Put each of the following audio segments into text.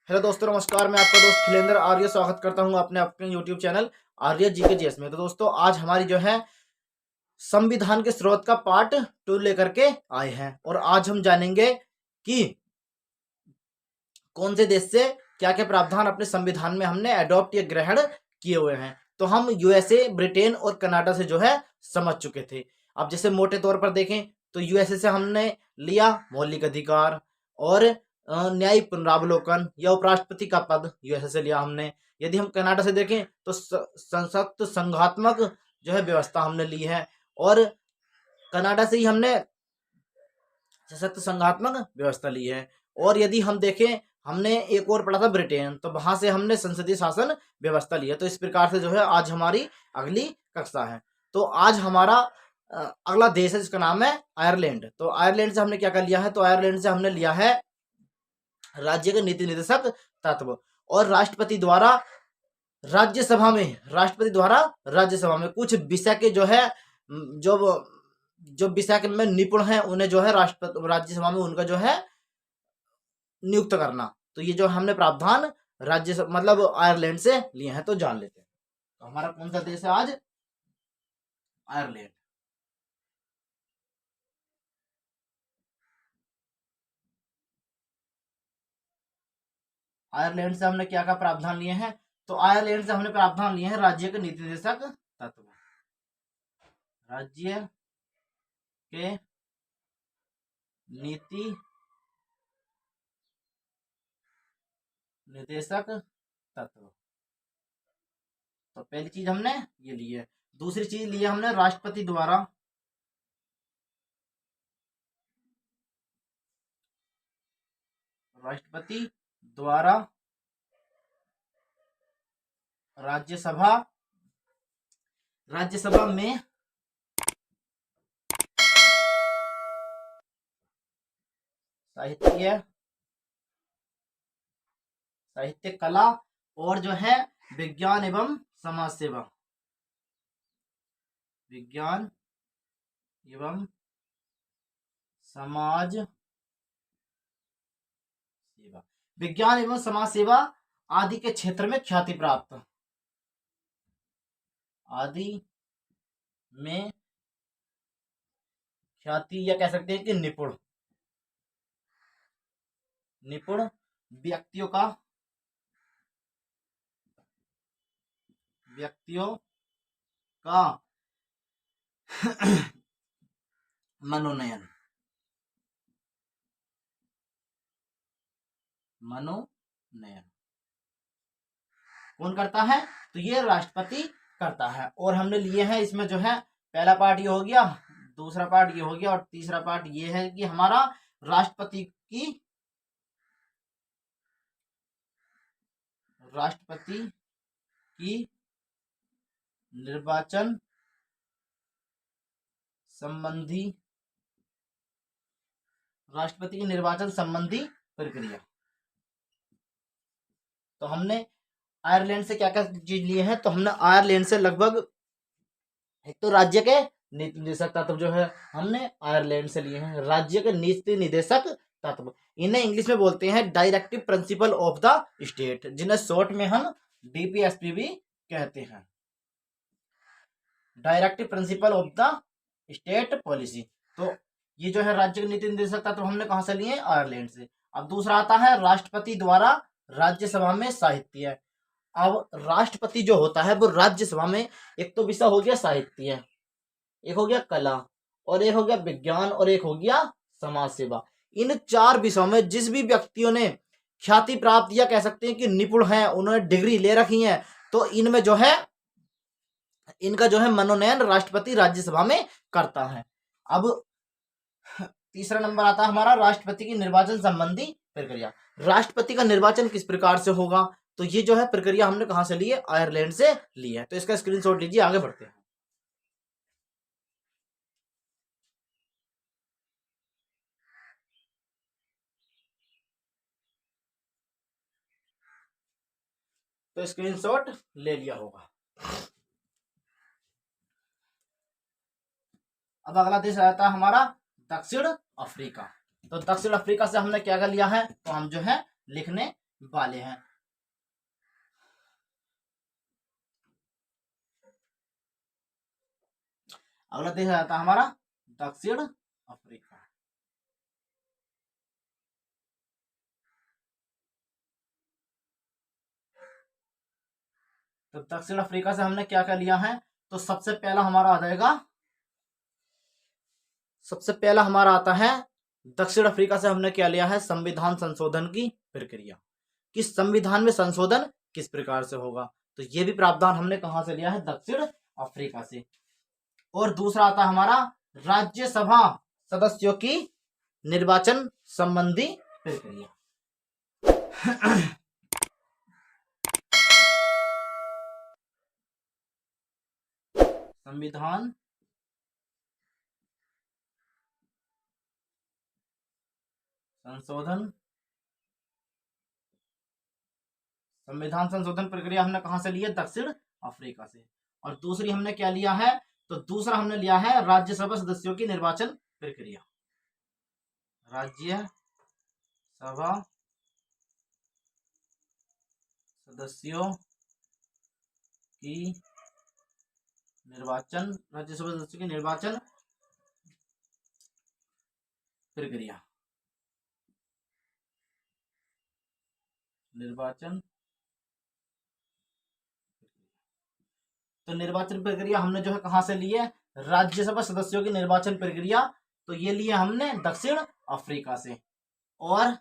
Hello दोस्तों, नमस्कार। मैं आपका दोस्त खिलेंद्र आर्य स्वागत करता हूं अपने अपने यूट्यूब चैनल आर्य जीके जीएस में। तो दोस्तों, आज हमारी जो है संविधान के स्रोत का पार्ट 2 लेकर के आए हैं और आज हम जानेंगे कि कौन से देश से क्या क्या प्रावधान अपने संविधान में हमने अडॉप्ट या ग्रहण किए हुए हैं। तो हम यूएसए, ब्रिटेन और कनाडा से जो है समझ चुके थे। अब जैसे मोटे तौर पर देखें तो यूएसए से हमने लिया मौलिक अधिकार और न्यायिक पुनरावलोकन या उपराष्ट्रपति का पद यूएसए से लिया हमने। यदि हम कनाडा से देखें तो संसक्त संघात्मक जो है व्यवस्था हमने ली है और कनाडा से ही हमने सशक्त संघात्मक व्यवस्था ली है। और यदि हम देखें, हमने एक और पढ़ा था ब्रिटेन, तो वहां से हमने संसदीय शासन व्यवस्था ली है। तो इस प्रकार से जो है आज हमारी अगली कक्षा है। तो आज हमारा अगला देश है जिसका नाम है आयरलैंड। तो आयरलैंड से हमने क्या कर लिया है, तो आयरलैंड से हमने लिया है राज्य के नीति निर्देशक तत्व और राज्यसभा में कुछ विषय के जो है जो जो विषय के में निपुण हैं उन्हें जो है राष्ट्रपति राज्यसभा में उनका जो है नियुक्त करना। तो ये जो हमने प्रावधान राज्य मतलब आयरलैंड से लिए हैं। तो जान लेते हैं, तो हमारा कौन सा देश है आज? आयरलैंड। आयरलैंड से हमने क्या क्या प्रावधान लिए हैं, तो आयरलैंड से हमने प्रावधान लिए हैं राज्य के नीति निर्देशक तत्व। राज्य के नीति निर्देशक तत्व। तो पहली चीज हमने ये ली है। दूसरी चीज ली है हमने राष्ट्रपति द्वारा राज्यसभा राज्यसभा में साहित्य कला और जो है विज्ञान एवं समाज सेवा। विज्ञान एवं समाज सेवा। विज्ञान एवं समाज सेवा आदि के क्षेत्र में ख्याति प्राप्त। आदि में ख्याति या कह सकते हैं कि निपुण व्यक्तियों का मनोनयन कौन करता है? तो ये राष्ट्रपति करता है। और हमने लिए हैं इसमें जो है पहला पार्ट ये हो गया, दूसरा पार्ट ये हो गया और तीसरा पार्ट ये है कि हमारा राष्ट्रपति की निर्वाचन संबंधी प्रक्रिया। तो हमने आयरलैंड से क्या क्या चीज लिए हैं, तो हमने आयरलैंड से लगभग एक तो राज्य के नीति निर्देशक तत्व जो है हमने आयरलैंड से लिए हैं। राज्य के नीति निर्देशक तत्व, इन्हें इंग्लिश में बोलते हैं directive principle of the state, जिन्हें शॉर्ट में हम डीपीएसपी भी कहते हैं। Directive principle of the state policy. तो ये जो है राज्य के नीति निर्देशक तत्व हमने कहां से लिए? आयरलैंड से। अब दूसरा आता है राष्ट्रपति द्वारा राज्यसभा में साहित्य। अब राष्ट्रपति जो होता है वो राज्यसभा में, एक तो विषय हो गया साहित्य, एक हो गया कला और एक हो गया विज्ञान और एक हो गया समाज सेवा। इन चार विषयों में जिस भी व्यक्तियों ने ख्याति प्राप्त या कह सकते हैं कि निपुण हैं, उन्होंने डिग्री ले रखी है, तो इनमें जो है इनका जो है मनोनयन राष्ट्रपति राज्यसभा में करता है। अब तीसरा नंबर आता है हमारा राष्ट्रपति की निर्वाचन संबंधी प्रक्रिया। राष्ट्रपति का निर्वाचन किस प्रकार से होगा, तो ये जो है प्रक्रिया हमने कहां से ली है? आयरलैंड से ली है। तो इसका स्क्रीनशॉट लीजिए, आगे बढ़ते हैं। तो स्क्रीनशॉट ले लिया होगा। अब अगला देश आता है हमारा दक्षिण अफ्रीका। तो दक्षिण अफ्रीका से हमने क्या कर लिया है, तो हम जो है लिखने वाले हैं। अगला देश आता है हमारा दक्षिण अफ्रीका। तो दक्षिण अफ्रीका से हमने क्या क्या लिया है, तो सबसे पहला हमारा आ जाएगा, सबसे पहला हमारा आता है दक्षिण अफ्रीका से हमने क्या लिया है, संविधान संशोधन की प्रक्रिया, कि संविधान में संशोधन किस प्रकार से होगा। तो ये भी प्रावधान हमने कहां से लिया है, दक्षिण अफ्रीका से। और दूसरा आता है हमारा राज्यसभा सदस्यों की निर्वाचन संबंधी प्रक्रिया। संविधान संशोधन, संविधान संशोधन प्रक्रिया हमने कहां से ली है, दक्षिण अफ्रीका से। और दूसरी हमने क्या लिया है, तो दूसरा हमने लिया है राज्यसभा सदस्यों की निर्वाचन प्रक्रिया। राज्यसभा सदस्यों की निर्वाचन, राज्यसभा सदस्यों की निर्वाचन प्रक्रिया, निर्वाचन। तो निर्वाचन प्रक्रिया हमने जो है कहां से ली है, राज्यसभा सदस्यों की निर्वाचन प्रक्रिया, तो ये लिया हमने दक्षिण अफ्रीका से। और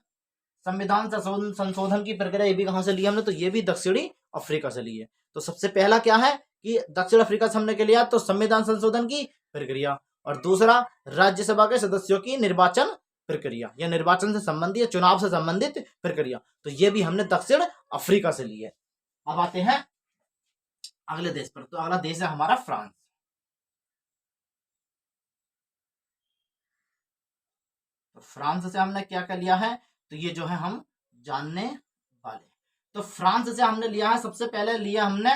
संविधान संशोधन की प्रक्रिया ये भी कहां से ली हमने, तो ये भी दक्षिणी अफ्रीका से ली है। तो सबसे पहला क्या है कि दक्षिण अफ्रीका से हमने क्या लिया, तो संविधान संशोधन की प्रक्रिया, और दूसरा राज्यसभा के सदस्यों की निर्वाचन प्रक्रिया, या निर्वाचन से संबंधित, चुनाव से संबंधित प्रक्रिया, तो ये भी हमने दक्षिण अफ्रीका से ली है। अब आते हैं अगले देश पर। तो अगला देश है हमारा फ्रांस। तो फ्रांस से हमने क्या क्या लिया है, तो ये जो है हम जानने वाले। तो फ्रांस से हमने लिया है, सबसे पहले लिया हमने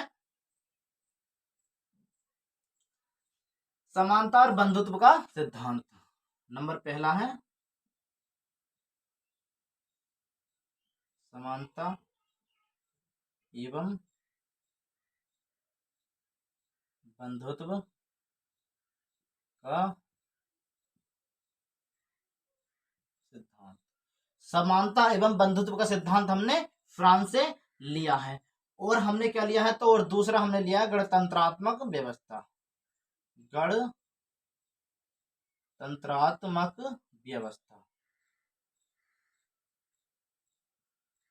समानता और बंधुत्व का सिद्धांत। नंबर पहला है समानता एवं बंधुत्व का सिद्धांत। समानता एवं बंधुत्व का सिद्धांत हमने फ्रांस से लिया है। और हमने क्या लिया है, तो और दूसरा हमने लिया है गणतंत्रात्मक व्यवस्था, गणतंत्रात्मक व्यवस्था।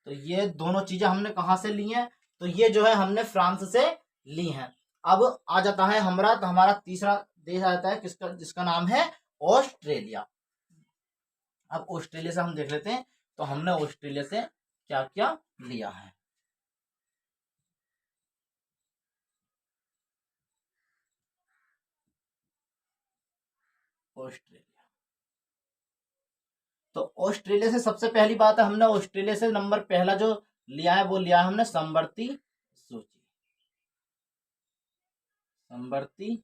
तो ये दोनों चीजें हमने कहां से ली हैं, तो ये जो है हमने फ्रांस से ली हैं। अब आ जाता है हमारा, तो हमारा तीसरा देश आ जाता है किसका, जिसका नाम है ऑस्ट्रेलिया। अब ऑस्ट्रेलिया से हम देख लेते हैं, तो हमने ऑस्ट्रेलिया से क्या क्या लिया है। ऑस्ट्रेलिया, तो ऑस्ट्रेलिया से सबसे पहली बात है, हमने ऑस्ट्रेलिया से नंबर पहला जो लिया है वो लिया है हमने समवर्ती सूची। समवर्ती,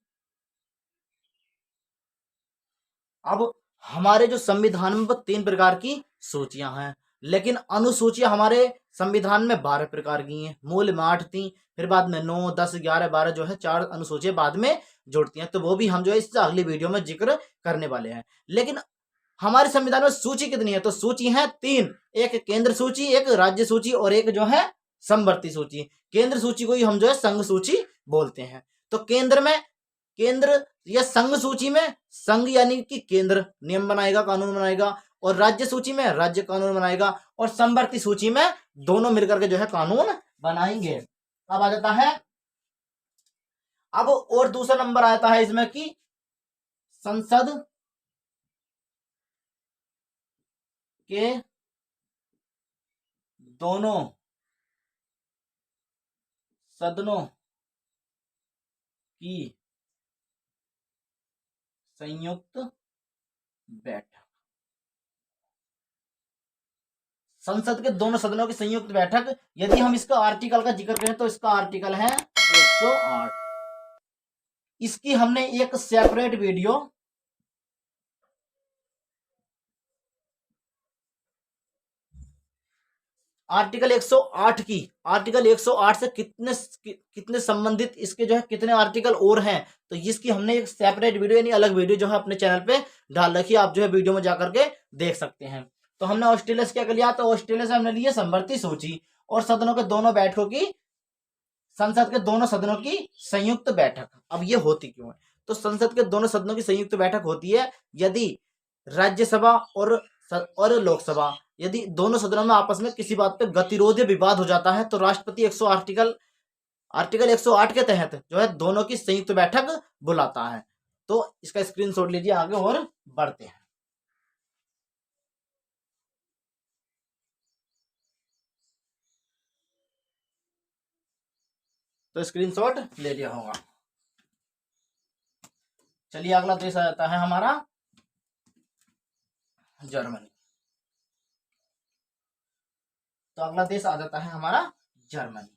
अब हमारे जो संविधान में वो 3 प्रकार की सूचियां हैं, लेकिन अनुसूचियां हमारे संविधान में 12 प्रकार की हैं। मूल में 8 थी, फिर बाद में 9, 10, 11, 12 जो है 4 अनुसूचियां बाद में जोड़ती हैं। तो वो भी हम जो है इससे अगली वीडियो में जिक्र करने वाले हैं। लेकिन हमारे संविधान में सूची कितनी है, तो सूची है 3, एक केंद्र सूची, एक राज्य सूची, और एक जो है समवर्ती सूची। केंद्र सूची को ही हम जो है संघ सूची बोलते हैं। तो केंद्र में, केंद्र या संघ सूची में संघ यानी कि केंद्र नियम बनाएगा, कानून बनाएगा, और राज्य सूची में राज्य कानून बनाएगा, और समवर्ती सूची में दोनों मिलकर के जो है कानून बनाएंगे। अब आ जाता है, अब और दूसरा नंबर आता है इसमें कि संसद के दोनों सदनों की संयुक्त बैठक। संसद के दोनों सदनों की संयुक्त बैठक, यदि हम इसका आर्टिकल का जिक्र करें तो इसका आर्टिकल है 108। इसकी हमने एक सेपरेट वीडियो आर्टिकल 108 की, आर्टिकल 108 से कितने संबंधित इसके जो है कितने आर्टिकल और हैं, तो इसकी हमने एक सेपरेट वीडियो यानी अलग वीडियो जो है अपने चैनल पे डाल रखी है, आप जो है वीडियो में जाकर के देख सकते हैं। तो हमने ऑस्ट्रेलिया से क्या कर लिया, तो ऑस्ट्रेलिया से हमने लिया समवर्ती सूची और सदनों के दोनों बैठकों की, संसद के दोनों सदनों की संयुक्त बैठक। अब ये होती क्यों है, तो संसद के दोनों सदनों की संयुक्त बैठक होती है यदि राज्यसभा और लोकसभा, यदि दोनों सदनों में आपस में किसी बात पे गतिरोध या विवाद हो जाता है तो राष्ट्रपति आर्टिकल 108 के तहत जो है दोनों की संयुक्त बैठक बुलाता है। तो इसका स्क्रीनशॉट लीजिए, आगे और बढ़ते हैं। तो स्क्रीनशॉट ले लिया होगा। चलिए अगला देश आ जाता है हमारा जर्मनी। तो अगला देश आ जाता है हमारा जर्मनी।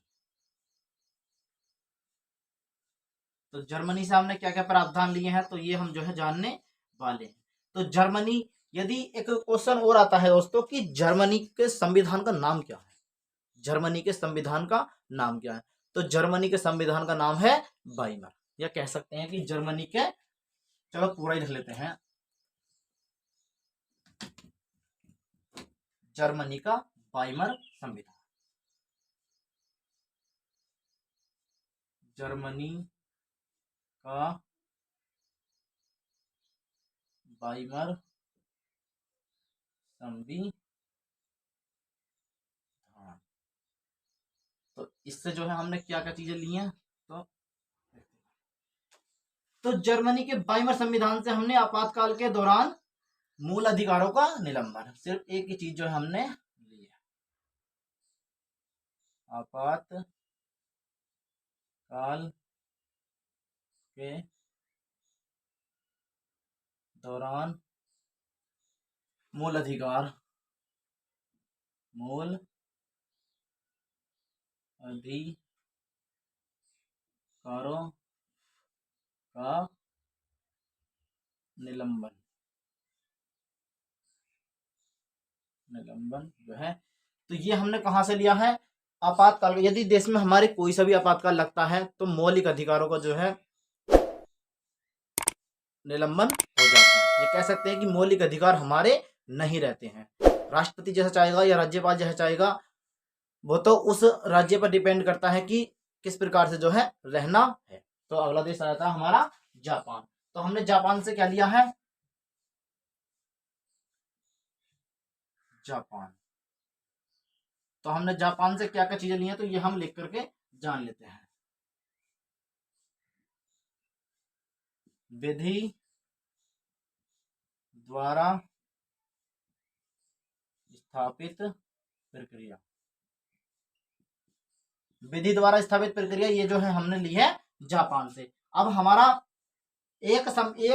तो जर्मनी से हमने क्या क्या प्रावधान लिए हैं, तो ये हम जो है जानने वाले हैं। तो जर्मनी, यदि एक क्वेश्चन और आता है दोस्तों कि जर्मनी के संविधान का नाम क्या है, जर्मनी के संविधान का नाम क्या है, तो जर्मनी के संविधान का नाम है वाइमर, या कह सकते हैं कि जर्मनी के, चलो पूरा ही लिख लेते हैं, जर्मनी का वाइमर संविधान। जर्मनी का वाइमर संविधान। तो इससे जो है हमने क्या क्या चीजें ली हैं, तो जर्मनी के वाइमर संविधान से हमने आपातकाल के दौरान मूल अधिकारों का निलंबन, सिर्फ एक ही चीज जो है हमने ली है, आपातकाल के दौरान मूल अधिकारों का निलंबन जो है, तो ये हमने कहां से लिया है, आपातकाल। यदि देश में हमारे कोई सा भी आपातकाल लगता है तो मौलिक अधिकारों का जो है निलंबन हो जाता है। ये कह सकते हैं कि मौलिक अधिकार हमारे नहीं रहते हैं, राष्ट्रपति जैसा चाहेगा या राज्यपाल जैसा चाहेगा वो तो उस राज्य पर डिपेंड करता है कि किस प्रकार से जो है रहना है। तो अगला देश आ जाता है हमारा जापान। तो हमने जापान से क्या लिया है, जापान। तो हमने जापान से क्या क्या चीजें ली हैं, तो ये हम लिख करके जान लेते हैं। विधि द्वारा स्थापित प्रक्रिया, विधि द्वारा स्थापित प्रक्रिया ये जो है हमने ली है जापान से। अब हमारा एक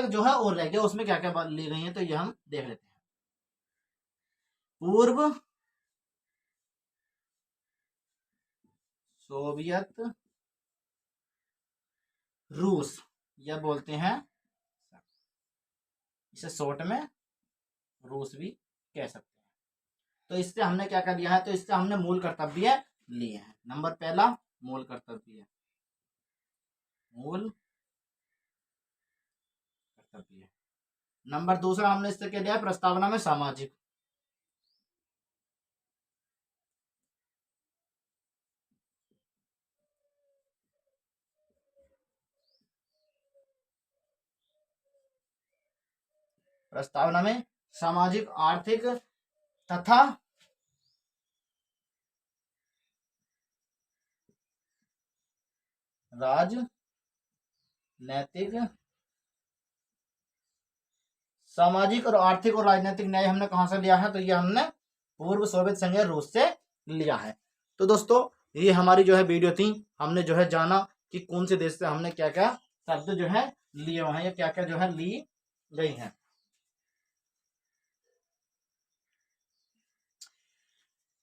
जो है और रह गया, उसमें क्या क्या बात ली गई है, तो ये हम देख लेते हैं। पूर्व सोवियत रूस, या बोलते हैं इसे शॉर्ट में रूस भी कह सकते हैं। तो इससे हमने क्या कर लिया है, तो इससे हमने मूल कर्तव्य लिए हैं। नंबर पहला मूल कर्तव्य, नंबर दूसरा हमने इससे क्या लिया है, प्रस्तावना में सामाजिक, प्रस्तावना में सामाजिक, आर्थिक तथा राजनैतिक, सामाजिक और आर्थिक और राजनीतिक न्याय हमने कहां से लिया है, तो ये हमने पूर्व सोवियत संघ रूस से लिया है। तो दोस्तों ये हमारी जो है वीडियो थी, हमने जो है जाना कि कौन से देश से हमने क्या क्या शब्द जो है लिए हुए हैं या क्या क्या जो है ली गई हैं।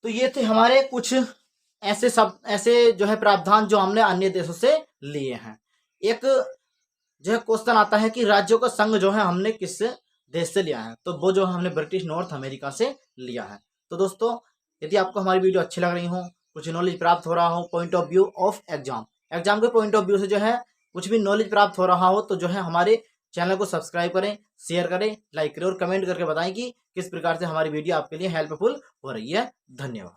तो ये थे हमारे कुछ ऐसे जो है प्रावधान जो हमने अन्य देशों से लिए हैं। एक जो है क्वेश्चन आता है कि राज्यों का संघ जो है हमने किस देश से लिया है, तो वो जो हमने ब्रिटिश नॉर्थ अमेरिका से लिया है। तो दोस्तों यदि आपको हमारी वीडियो अच्छी लग रही हो, कुछ नॉलेज प्राप्त हो रहा हो point of view of exam के पॉइंट ऑफ व्यू से जो है कुछ भी नॉलेज प्राप्त हो रहा हो, तो जो है हमारे चैनल को सब्सक्राइब करें, शेयर करें, लाइक करें और कमेंट करके बताएं कि किस प्रकार से हमारी वीडियो आपके लिए हेल्पफुल हो रही है। धन्यवाद।